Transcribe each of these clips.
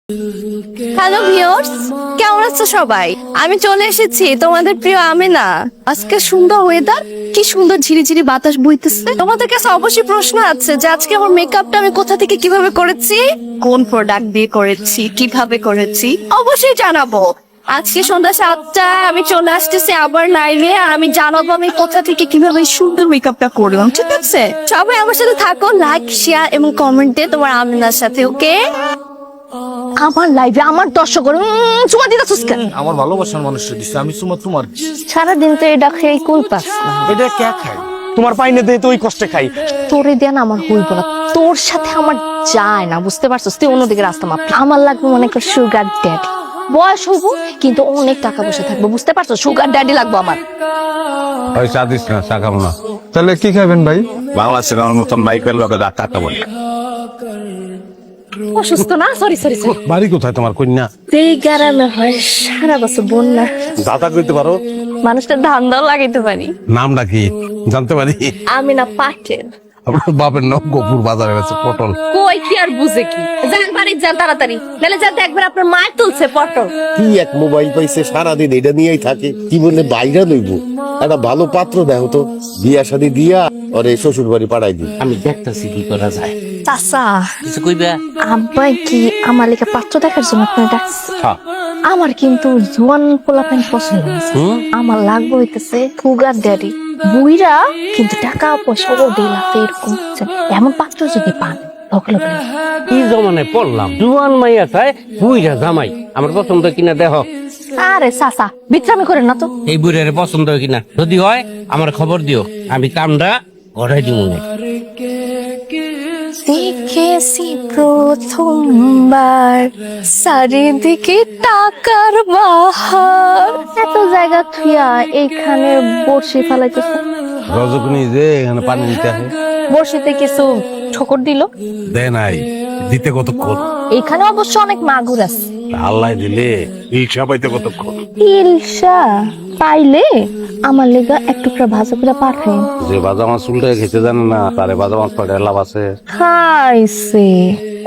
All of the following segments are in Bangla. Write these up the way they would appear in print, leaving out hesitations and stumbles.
হ্যালো ভিউয়ার্স, কেমন আছো সবাই? আমি চলে এসেছি তোমাদের প্রিয় আমিনা। আজকে সুন্দর ওয়েদার, কি সুন্দর ঝিরিঝিরি বাতাস বইতেছে। তোমাদের কাছে অবশ্যই প্রশ্ন আছে যে আজকে আমার মেকআপটা আমি কোথা থেকে কিভাবে করেছি, কোন প্রোডাক্ট দিয়ে করেছি, কিভাবে করেছি, অবশ্যই জানাবো। আজকে সন্ধ্যা 7টায় আমি চলে আসতেছি আবার লাইভে, আর আমি জানাবো আমি কোথা থেকে কিভাবে সুন্দর মেকআপটা করলাম। ঠিক আছে, সবাই আমার সাথে থাকো, লাইক, শেয়ার এবং কমেন্টে তোমার আমিনার সাথে। ওকে, আমার লাইভে আমার দর্শক চুমা দিতেছিস কেন? আমার ভালোবাসার মানুষটা দিচ্ছে, আমি তোমার সারাদিন তো এটা খেয়ে কুল পাস না। এটা কে খাই? তোমার পাইনে দিয়ে তো ওই কষ্টে খাই। তোরে দেন আমার হইব না, তোর সাথে আমার যায় না, বুঝতে পারছিস? তুই অন্যদিকে রাস্তা মাপ। আমার লাগবে মনে কর সুগার ড্যাডি। বয়স হইব কিন্তু অনেক টাকা পয়সা থাকবে, বুঝতে পারছো? সুগার ড্যাডি লাগবে আমার। ওই চা দিস না, চা খাবো না। তাহলে কি খাবেন ভাই? বাংলাদেশের আমার মতন বাইকের লোক ডাক্তারটা বলি অসুস্থ না? Sorry sorry sorry. বাড়ি কোথায় তোমার কন্যা? এই গ্রামে হয় সারা বছর বন্যা, দাদা কইতে পারো? মানুষটা ধান দাও লাগাইতে পারি। নামটা কি জানতে পারি? আমি না পাটের। আপনার বাপের নাম গপুর বাজারে গেছে পটল। কই কি আর বুঝে কি? যান বাড়ি যান তাড়াতাড়ি, নাহলে যাতে একবার আপনার মায়ের তুলছে পটল। কি এক মোবাইল পাইছে, সারাদিন এটা নিয়েই থাকে। কি বলে বাইরা লইব? একটা ভালো পাত্র দেখো তো, বিয়া শাদী দিয়া ওরে শ্বশুর বাড়ি পাঠাই দি। আমি দেখতেছি কি করা যায়। চাচা, কিছু কইবা? আব্বাই কি আমার লেগে পাত্র দেখার জন্য আপনার ডাকছে? আমার কিন্তু জোয়ান পোলাপান পছন্দ হয়েছে। আমার লাগবে হইতেছে সুগার ড্যাডি। বুইরা কিন্তু টাকা পয়সা দিলাতে এরকম এমন পাত্র যদি পান তখন কি জমানায় পড়লাম, জুয়ান মাইয়া চাই বুইরা জামাই। আমার পছন্দ কিনা দেখ। আরে চাচা বিক্রামি করেন না তো। এই বুইরারে পছন্দ কিনা যদি হয় আমার খবর দিও, আমি কামটা গড়াই দিব। দেখেছি প্রথমবার চারিদিকে টাকার বাহার, এত জায়গা থুইয়া এইখানে বর্ষি ফেলাইতেছে। রজকুনি যে এখানে পানি নিতে আসে, বর্ষিতে কিছু ঠোকর দিল। দে নাই দিতে কতক্ষণ? এইখানে অবশ্য অনেক মাগুর আছে। আল্লাহ দিলে ইলশা পাইতে কতক্ষণ? ইলশা পাইলে আমার লেগা এক টুকরা ভাজা করে পাঠাই। যে বাজা মাছ উল্টে খেতে জানে না তারে বাজা মাছ পাঠায় লাভ আছে? খাইছে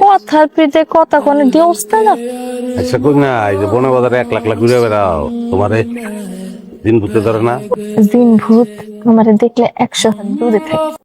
কথার পেটে কথা কোনে দেওস্তা না। আচ্ছা কন্যা, এই যে বনে বাজারে 1 লাখ ঘুরে বেড়াও, তোমারে দিন ভূতে ধরে না? দিন ভূত আমারে দেখলে 100 দূরে থাকে।